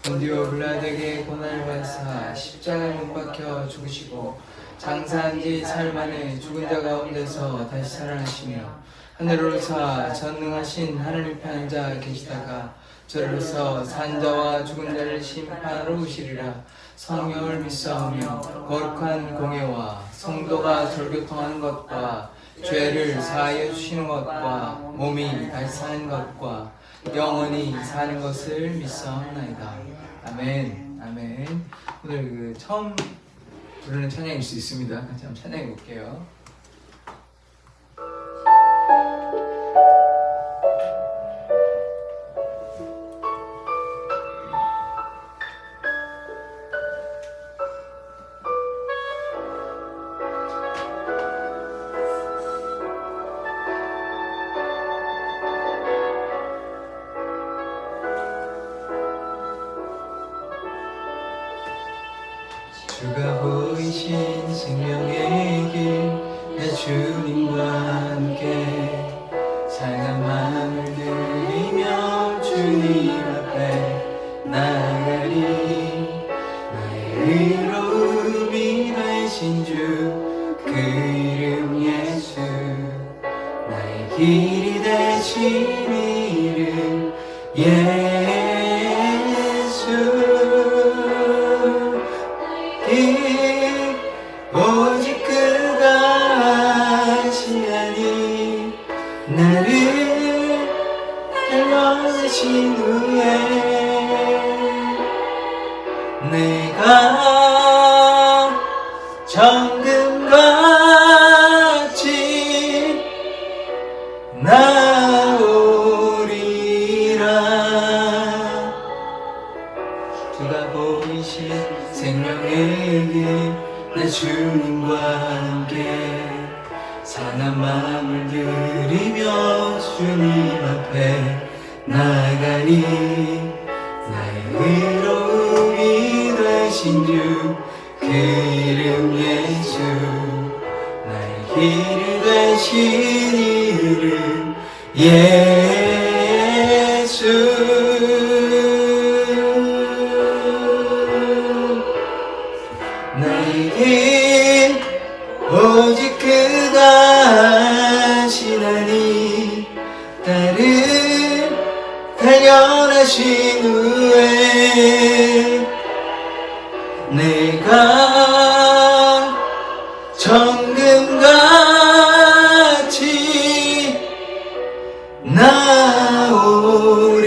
본디오 빌라도에게 고난을 받으사 십자가에 못 박혀 죽으시고 장사한 지 사흘 만에 죽은 자 가운데서 다시 살아나시며 하늘을 오르사 전능하신 하나님 편에 앉아 계시다가 저리로서 산 자와 죽은 자를 심판하러 오시리라. 성령을 믿사오며 거룩한 공예와 성도가 절교통하는 것과 죄를 사하여 주시는 것과 몸이 다시 사는 것과 영원히 사는 것을 믿사옵나이다. 아멘. 아멘. 오늘 처음 부르는 찬양일 수 있습니다. 같이 한번 찬양해 볼게요. 주가 보이신 생명의 길 내 주님과 함께 상한 마음을 들이며 주님 앞에 나아가리. 나의 의로움이 되신 주 그 이름 예수, 나의 길이 되신 이름 오직 그가 하시나니 나를 닮아가신 후에 내가 정금같이 나오리라. 주가 보이신 생명의 길 내 주님과 함께 상한 마음을 들이며 주님 앞에 나아가니. 나의 의로움이 되신 주 그 이름 예수, 나의 길이 되신 이름 예수. 나의 길 오직 그가 하시나니 나를 단련하신 후에 내가 정금같이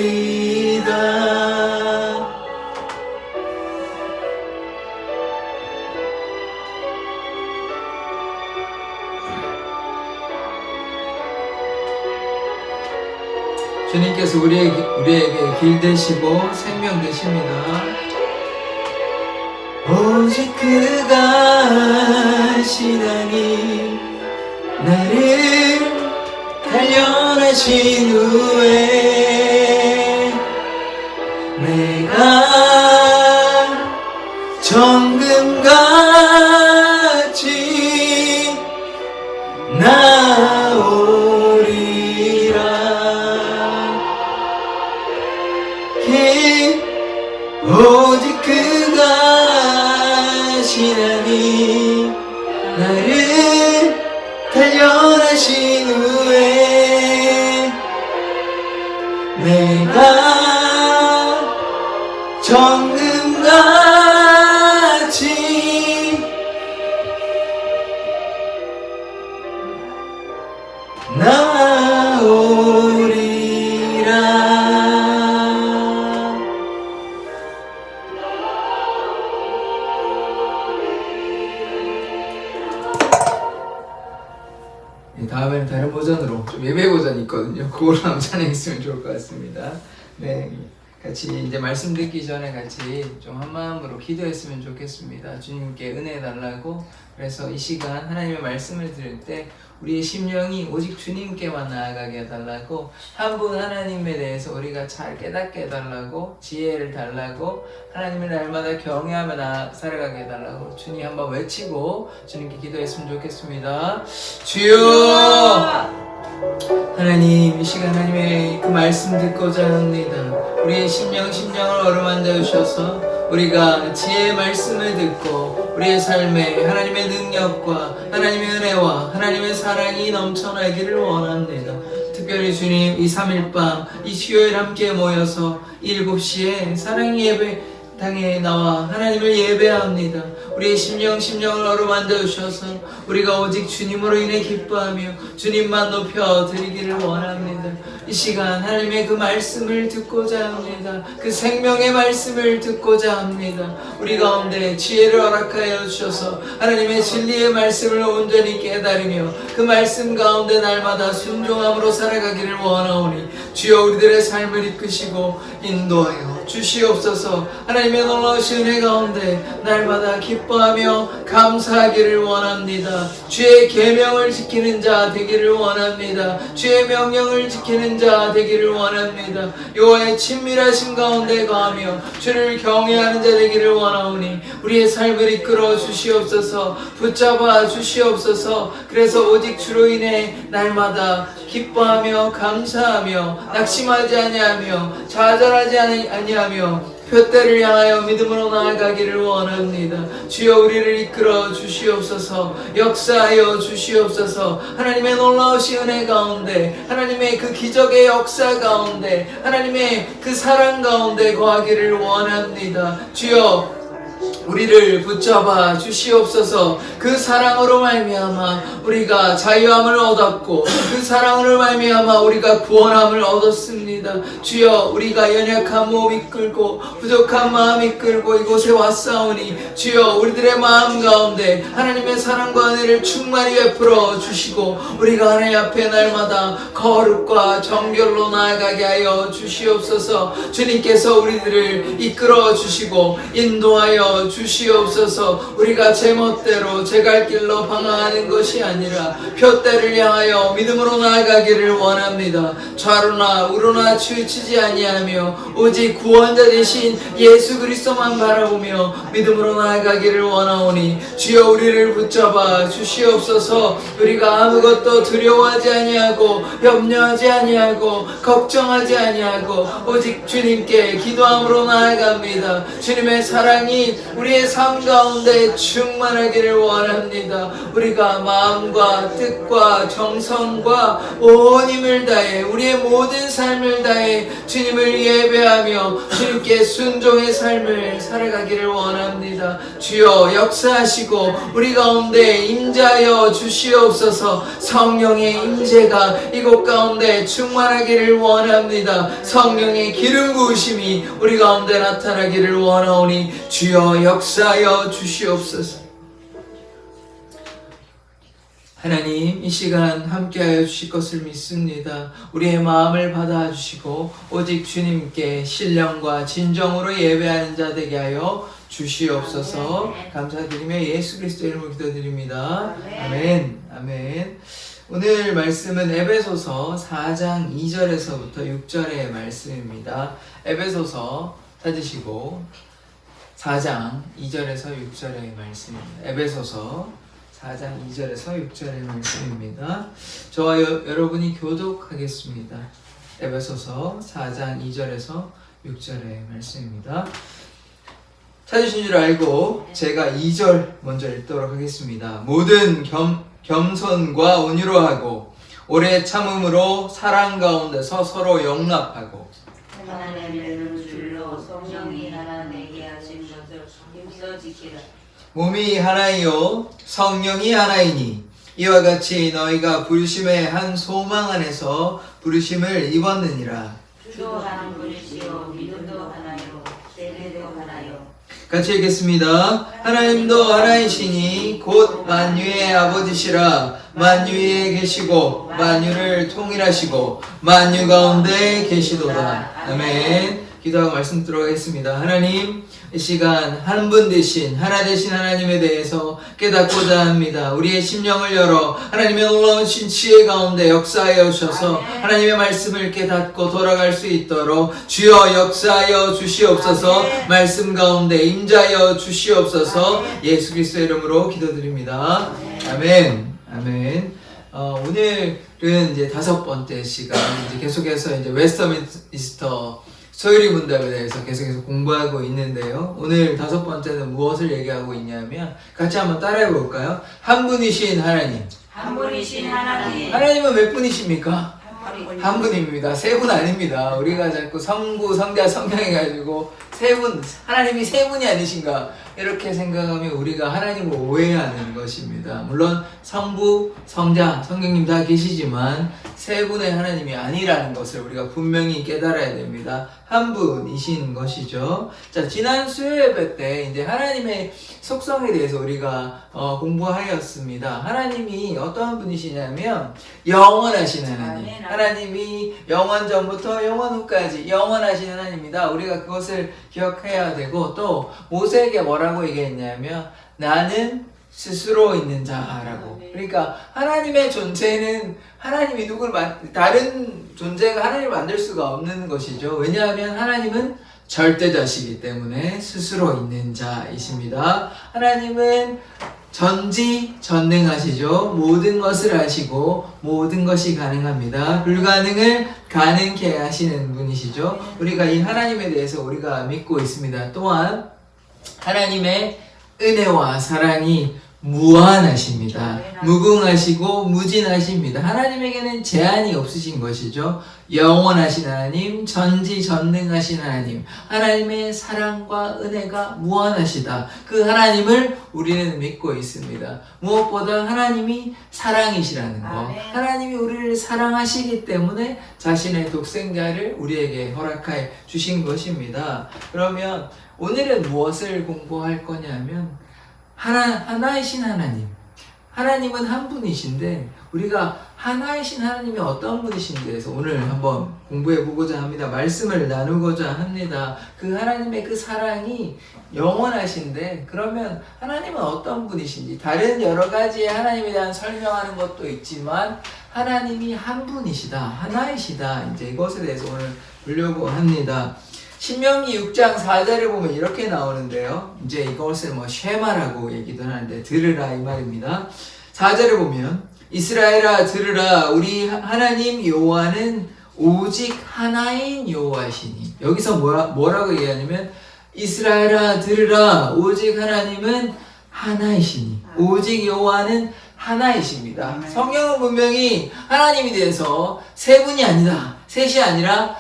나오리다. 주님께서 우리에게 길 되시고 생명 되십니다. 오직 그가 하시나니 나를 단련하신 후에 내가 정금같이 나오리라. 오직 그가 하시나니 나를 단련하신 후에 내가 정금같이 나오리라. 다음에는 다른 버전으로 좀 예배 버전이 있거든요. 그걸로 한번 찬양했으면 좋을 것 같습니다. 네, 같이 이제 말씀 듣기 전에 같이 좀 한 마음으로 기도했으면 좋겠습니다. 주님께 은혜 달라고. 그래서 이 시간 하나님의 말씀을 들을 때 우리의 심령이 오직 주님께만 나아가게 해달라고, 한 분 하나님에 대해서 우리가 잘 깨닫게 해달라고, 지혜를 달라고, 하나님을 날마다 경외하며 살아가게 해달라고 주님 한번 외치고 주님께 기도했으면 좋겠습니다. 주여! 하나님, 이 시간 하나님의 그 말씀 듣고자 합니다. 우리의 심령을 어루만져 주셔서 우리가 지혜의 말씀을 듣고 우리의 삶에 하나님의 능력과 하나님의 은혜와 하나님의 사랑이 넘쳐나기를 원합니다. 특별히 주님, 이 3일밤 이 수요일 함께 모여서 7시에 사랑의 예배당에 나와 하나님을 예배합니다. 우리의 심령을 어루만져 주셔서 우리가 오직 주님으로 인해 기뻐하며 주님만 높여 드리기를 원합니다. 이 시간 하나님의 그 말씀을 듣고자 합니다. 그 생명의 말씀을 듣고자 합니다. 우리 가운데 지혜를 허락하여 주셔서 하나님의 진리의 말씀을 온전히 깨달으며 그 말씀 가운데 날마다 순종함으로 살아가기를 원하오니 주여 우리들의 삶을 이끄시고 인도하여 주시옵소서. 하나님의 놀라우신 은혜 가운데 날마다 기뻐하며 감사하기를 원합니다. 주의 계명을 지키는 자 되기를 원합니다. 주의 명령을 지키는 자 되기를 원합니다. 여호와의 친밀하신 가운데 거하며 주를 경외하는 자 되기를 원하오니 우리의 삶을 이끌어 주시옵소서. 붙잡아 주시옵소서. 그래서 오직 주로 인해 날마다 기뻐하며 감사하며 낙심하지 아니하며 좌절하지 아니하며 표대를 향하여 믿음으로 나아가기를 원합니다. 주여 우리를 이끌어 주시옵소서. 역사하여 주시옵소서. 하나님의 놀라우신 은혜 가운데 하나님의 그 기적의 역사 가운데 하나님의 그 사랑 가운데 거하기를 원합니다. 주여 우리를 붙잡아 주시옵소서. 그 사랑으로 말미암아 우리가 자유함을 얻었고 그 사랑으로 말미암아 우리가 구원함을 얻었습니다. 주여 우리가 연약한 몸 이끌고 부족한 마음 이끌고 이곳에 왔사오니 주여 우리들의 마음 가운데 하나님의 사랑과 은혜를 충만히 베풀어 주시고 우리가 하나님 앞에 날마다 거룩과 정결로 나아가게 하여 주시옵소서. 주님께서 우리들을 이끌어 주시고 인도하여 주시옵소서. 우리가 제멋대로 제갈 길로 방황하는 것이 아니라 표대를 향하여 믿음으로 나아가기를 원합니다. 좌로나 우로나 치우치지 아니하며 오직 구원자 되신 예수 그리스도만 바라보며 믿음으로 나아가기를 원하오니 주여 우리를 붙잡아 주시옵소서. 우리가 아무것도 두려워하지 아니하고 염려하지 아니하고 걱정하지 아니하고 오직 주님께 기도함으로 나아갑니다. 주님의 사랑이 우리의 삶 가운데 충만하기를 원합니다. 우리가 마음과 뜻과 정성과 온 힘을 다해 우리의 모든 삶을 다해 주님을 예배하며 주님께 순종의 삶을 살아가기를 원합니다. 주여 역사하시고 우리 가운데 임재하여 주시옵소서. 성령의 임재가 이곳 가운데 충만하기를 원합니다. 성령의 기름 부으심이 우리 가운데 나타나기를 원하오니 주여 역사하여 주시옵소서. 하나님 이 시간 함께하여 주실 것을 믿습니다. 우리의 마음을 받아주시고 오직 주님께 신령과 진정으로 예배하는 자 되게 하여 주시옵소서. 감사드리며 예수 그리스도의 이름으로 기도드립니다. 아멘. 아멘. 오늘 말씀은 에베소서 4장 2절에서부터 6절의 말씀입니다. 에베소서 찾으시고 4장 2절에서 6절의 말씀입니다. 에베소서 4장 2절에서 6절의 말씀입니다. 저와 여러분이 교독하겠습니다. 에베소서 4장 2절에서 6절의 말씀입니다. 찾으신 줄 알고 제가 2절 먼저 읽도록 하겠습니다. 모든 겸손과 온유로 하고 오래 참음으로 사랑 가운데서 서로 용납하고 하나님의 줄로 성령이 하나 되게 하신 것을 힘써 지키라. 몸이 하나이요 성령이 하나이니 이와 같이 너희가 부르심의 한 소망 안에서 부르심을 입었느니라. 주도 한 분이시요 믿음도 하나요 세례도 하나요. 같이 읽겠습니다. 하나님도 하나이시니 곧 만유의 아버지시라. 만유에 계시고 만유를 통일하시고 만유 가운데 계시도다. 아멘. 기도하고 말씀 들어가겠습니다. 하나님 이 시간 한 분 되신 하나 되신 하나님에 대해서 깨닫고자 합니다. 우리의 심령을 열어 하나님의 놀라운 지혜 가운데 역사하여 주셔서 하나님의 말씀을 깨닫고 돌아갈 수 있도록 주여 역사하여 주시옵소서. 말씀 가운데 임자하여 주시옵소서. 예수 그리스도의 이름으로 기도드립니다. 아멘. 아멘. 오늘은 이제 5번째 시간 계속해서 이제 웨스터민스터 소율이 문답에 대해서 계속해서 공부하고 있는데요. 오늘 5번째는 무엇을 얘기하고 있냐면 같이 한번 따라해 볼까요? 한 분이신 하나님. 한 분이신 하나님. 하나님은 몇 분이십니까? 한 분. 한 분입니다. 세 분 아닙니다. 우리가 자꾸 성부, 성자, 성령 해가지고 세 분, 하나님이 세 분이 아니신가 이렇게 생각하면 우리가 하나님을 오해하는 것입니다. 물론 성부, 성자, 성령님 다 계시지만 세 분의 하나님이 아니라는 것을 우리가 분명히 깨달아야 됩니다. 한 분이신 것이죠. 자, 지난 수요 예배 때 이제 하나님의 속성에 대해서 우리가 공부하였습니다. 하나님이 어떠한 분이시냐면 영원하신 하나님. 하나님이 영원 전부터 영원 후까지 영원하신 하나님이다. 우리가 그것을 기억해야 되고, 또 모세에게 뭐라고 얘기했냐면 나는 스스로 있는 자라고. 그러니까 하나님의 존재는 하나님이 다른 존재가 하나님을 만들 수가 없는 것이죠. 왜냐하면 하나님은 절대자시기 때문에 스스로 있는 자이십니다. 하나님은 전지전능하시죠. 모든 것을 아시고 모든 것이 가능합니다. 불가능을 가능케 하시는 분이시죠. 우리가 이 하나님에 대해서 우리가 믿고 있습니다. 또한 하나님의 은혜와 사랑이 무한하십니다. 무궁하시고 무진하십니다. 하나님에게는 제한이 없으신 것이죠. 영원하신 하나님, 전지전능하신 하나님, 하나님의 사랑과 은혜가 무한하시다. 그 하나님을 우리는 믿고 있습니다. 무엇보다 하나님이 사랑이시라는 것, 하나님이 우리를 사랑하시기 때문에 자신의 독생자를 우리에게 허락해 주신 것입니다. 그러면 오늘은 무엇을 공부할 거냐면 하나이신 하나님. 하나님은 한 분이신데 우리가 하나이신 하나님이 어떤 분이신지에 대해서 오늘 한번 공부해 보고자 합니다. 말씀을 나누고자 합니다. 그 하나님의 그 사랑이 영원하신데 그러면 하나님은 어떤 분이신지 다른 여러 가지의 하나님에 대한 설명하는 것도 있지만 하나님이 한 분이시다. 하나이시다. 이제 이것에 대해서 오늘 보려고 합니다. 신명기 6장 4절을 보면 이렇게 나오는데요. 이제 이것을 쉐마라고 얘기도 하는데 들으라 이 말입니다. 4절을 보면 이스라엘아 들으라 우리 하나님 여호와는 오직 하나인 여호와시니. 여기서 뭐라고 얘기하냐면 이스라엘아 들으라 오직 하나님은 하나이시니. 오직 여호와는 하나이십니다. 성경은 분명히 하나님에 대해서 세 분이 아니다. 셋이 아니라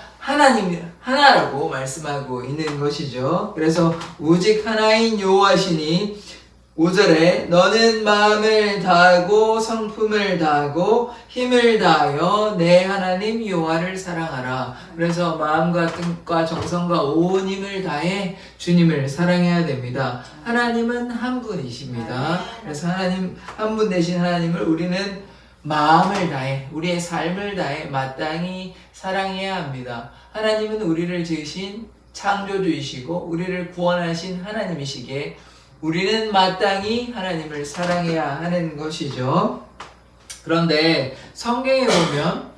하나라고 말씀하고 있는 것이죠. 그래서 오직 하나인 여호와시니 5절에 너는 마음을 다하고 성품을 다하고 힘을 다하여 내 하나님 여호와를 사랑하라. 그래서 마음과 뜻과 정성과 온 힘을 다해 주님을 사랑해야 됩니다. 하나님은 한 분이십니다. 그래서 하나님 한 분 되신 하나님을 우리는 마음을 다해 우리의 삶을 다해 마땅히 사랑해야 합니다. 하나님은 우리를 지으신 창조주이시고 우리를 구원하신 하나님이시기에 우리는 마땅히 하나님을 사랑해야 하는 것이죠. 그런데 성경에 보면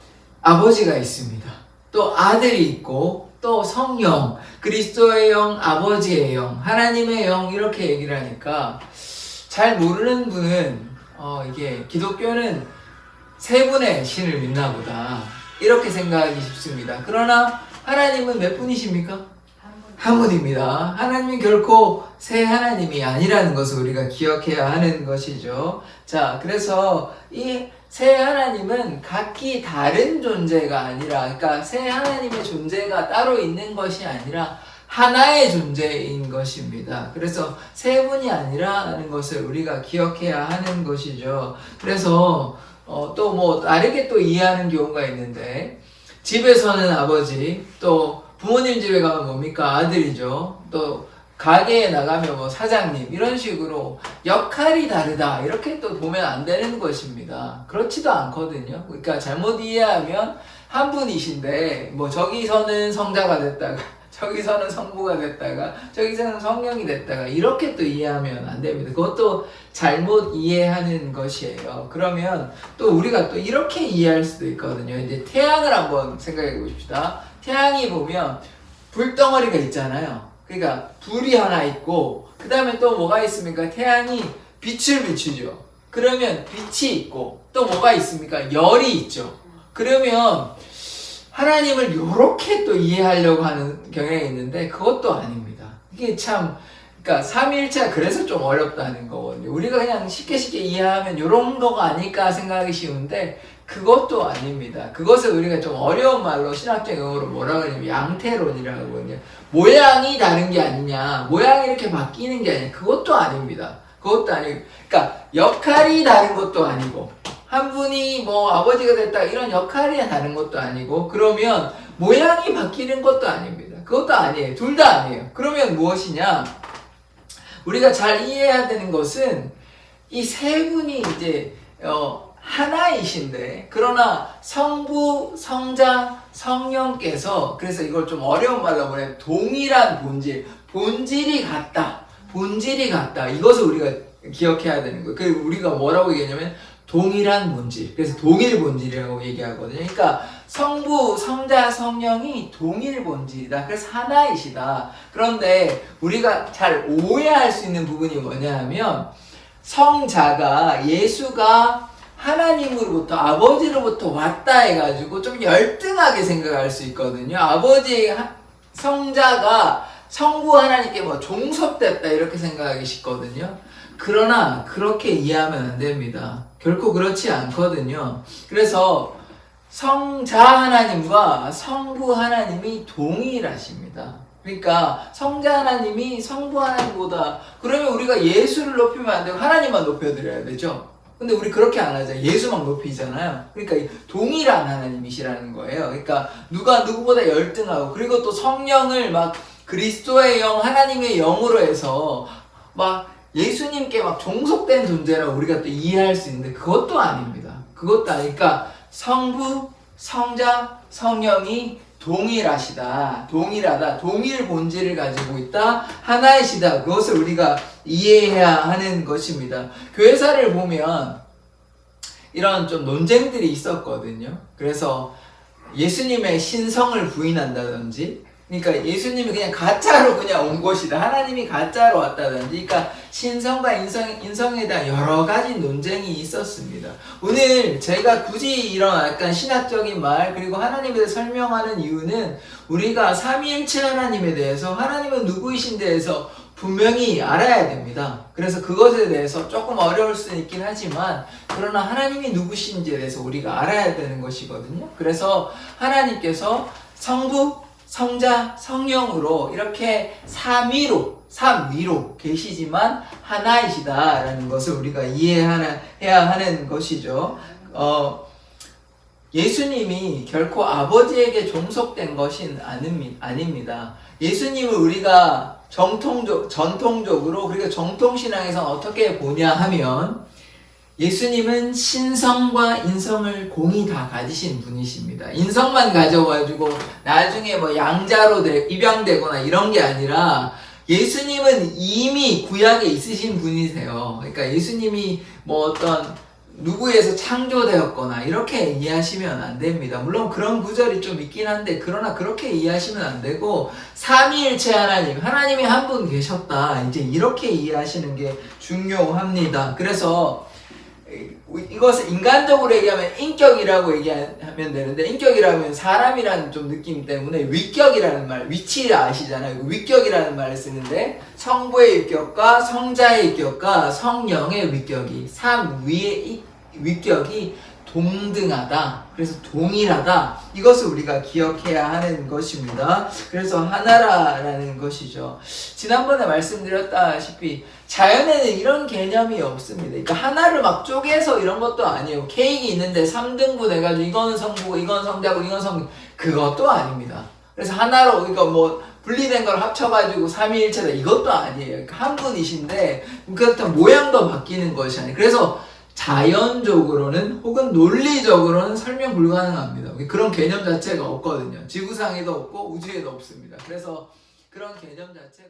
아버지가 있습니다. 또 아들이 있고 또 성령, 그리스도의 영, 아버지의 영, 하나님의 영 이렇게 얘기를 하니까 잘 모르는 분은 이게 기독교는 세 분의 신을 믿나 보다 이렇게 생각하기 쉽습니다. 그러나 하나님은 몇 분이십니까? 한 분입니다. 하나님이 결코 세 하나님이 아니라는 것을 우리가 기억해야 하는 것이죠. 자, 그래서 이 세 하나님은 각기 다른 존재가 아니라, 그러니까 세 하나님의 존재가 따로 있는 것이 아니라 하나의 존재인 것입니다. 그래서 세 분이 아니라는 것을 우리가 기억해야 하는 것이죠. 그래서 또 다르게 또 이해하는 경우가 있는데, 집에서는 아버지, 또 부모님 집에 가면 뭡니까? 아들이죠. 또 가게에 나가면 사장님, 이런 식으로 역할이 다르다 이렇게 또 보면 안 되는 것입니다. 그렇지도 않거든요. 그러니까 잘못 이해하면 한 분이신데 저기서는 성자가 됐다가 저기서는 성부가 됐다가 저기서는 성령이 됐다가 이렇게 또 이해하면 안 됩니다. 그것도 잘못 이해하는 것이에요. 그러면 또 우리가 또 이렇게 이해할 수도 있거든요. 이제 태양을 한번 생각해 보십시다. 태양이 보면 불덩어리가 있잖아요. 그러니까 불이 하나 있고 그 다음에 또 뭐가 있습니까? 태양이 빛을 비추죠. 그러면 빛이 있고 또 뭐가 있습니까? 열이 있죠. 그러면 하나님을 요렇게 또 이해하려고 하는 경향이 있는데 그것도 아닙니다. 이게 참 그러니까 삼위일체가 그래서 좀 어렵다는 거거든요. 우리가 그냥 쉽게 이해하면 요런 거가 아닐까 생각하기 쉬운데 그것도 아닙니다. 그것을 우리가 좀 어려운 말로 신학적 용어로 뭐라고 하냐면 양태론이라고 하거든요. 모양이 다른 게 아니냐, 모양이 이렇게 바뀌는 게 아니냐, 그것도 아닙니다. 그것도 아니고, 그러니까 역할이 다른 것도 아니고, 한 분이 뭐 아버지가 됐다 이런 역할이 다른 것도 아니고, 그러면 모양이 바뀌는 것도 아닙니다. 그것도 아니에요. 둘 다 아니에요. 그러면 무엇이냐? 우리가 잘 이해해야 되는 것은 이 세 분이 이제 하나이신데, 그러나 성부, 성자, 성령께서, 그래서 이걸 좀 어려운 말로 뭐냐면 동일한 본질이 같다. 이것을 우리가 기억해야 되는 거예요. 그리고 우리가 뭐라고 얘기하냐면 동일한 본질. 그래서 동일 본질이라고 얘기하거든요. 그러니까 성부, 성자, 성령이 동일 본질이다. 그래서 하나이시다. 그런데 우리가 잘 오해할 수 있는 부분이 뭐냐 하면 성자가 예수가 하나님으로부터 아버지로부터 왔다 해가지고 좀 열등하게 생각할 수 있거든요. 성자가 성부 하나님께 뭐 종속됐다 이렇게 생각하기 쉽거든요. 그러나 그렇게 이해하면 안 됩니다. 결코 그렇지 않거든요. 그래서 성자 하나님과 성부 하나님이 동일하십니다. 그러니까 성자 하나님이 성부 하나님보다, 그러면 우리가 예수를 높이면 안 되고 하나님만 높여드려야 되죠. 근데 우리 그렇게 안 하죠. 예수만 높이잖아요. 그러니까 동일한 하나님이시라는 거예요. 그러니까 누가 누구보다 열등하고, 그리고 또 성령을 막 그리스도의 영, 하나님의 영으로 해서 막 예수님께 막 종속된 존재라고 우리가 또 이해할 수 있는데 그것도 아닙니다. 그것도 아니까 성부, 성자, 성령이 동일하다, 동일 본질을 가지고 있다, 하나이시다. 그것을 우리가 이해해야 하는 것입니다. 교회사를 보면 이런 좀 논쟁들이 있었거든요. 그래서 예수님의 신성을 부인한다든지, 그러니까 예수님이 그냥 가짜로 그냥 온 것이다, 하나님이 가짜로 왔다든지, 그러니까 신성과 인성에 대한 여러 가지 논쟁이 있었습니다. 오늘 제가 굳이 이런 약간 신학적인 말, 그리고 하나님에 대해 설명하는 이유는 우리가 삼위일체 하나님에 대해서, 하나님은 누구이신 데에서 분명히 알아야 됩니다. 그래서 그것에 대해서 조금 어려울 수는 있긴 하지만, 그러나 하나님이 누구신지에 대해서 우리가 알아야 되는 것이거든요. 그래서 하나님께서 성부, 성자, 성령으로 이렇게 삼위로 계시지만 하나이시다라는 것을 우리가 이해해야 하는 것이죠. 예수님이 결코 아버지에게 종속된 것은 아닙니다. 예수님을 우리가 전통적으로, 그리고 정통신앙에서 어떻게 보냐 하면, 예수님은 신성과 인성을 공히 다 가지신 분이십니다. 인성만 가져가지고 나중에 뭐 양자로 입양되거나 이런 게 아니라, 예수님은 이미 구약에 있으신 분이세요. 그러니까 예수님이 뭐 어떤 누구에서 창조되었거나 이렇게 이해하시면 안 됩니다. 물론 그런 구절이 좀 있긴 한데, 그러나 그렇게 이해하시면 안 되고, 삼위일체 하나님이 한 분 계셨다, 이제 이렇게 이해하시는 게 중요합니다. 그래서 이것을 인간적으로 얘기하면 인격이라고 얘기하면 되는데, 인격이라면 사람이라는 좀 느낌 때문에 위격이라는 말, 위치를 아시잖아요. 위격이라는 말을 쓰는데, 성부의 위격과 성자의 위격과 성령의 위격이, 삼위의 위격이 동등하다, 그래서 동일하다, 이것을 우리가 기억해야 하는 것입니다. 그래서 하나라는 것이죠. 지난번에 말씀드렸다시피 자연에는 이런 개념이 없습니다. 그러니까 하나를 막 쪼개서 이런 것도 아니에요. 케이크 있는데 3등분 해가지고 이건 성부고 이건 성자고 이건 성부, 그것도 아닙니다. 그래서 하나로, 그러니까 뭐 분리된 걸 합쳐가지고 삼위일체다, 이것도 아니에요. 그러니까 한 분이신데, 그렇다면 모양도 바뀌는 것이 아니에요. 그래서 자연적으로는 혹은 논리적으로는 설명 불가능합니다. 그런 개념 자체가 없거든요. 지구상에도 없고 우주에도 없습니다. 그래서 그런 개념 자체가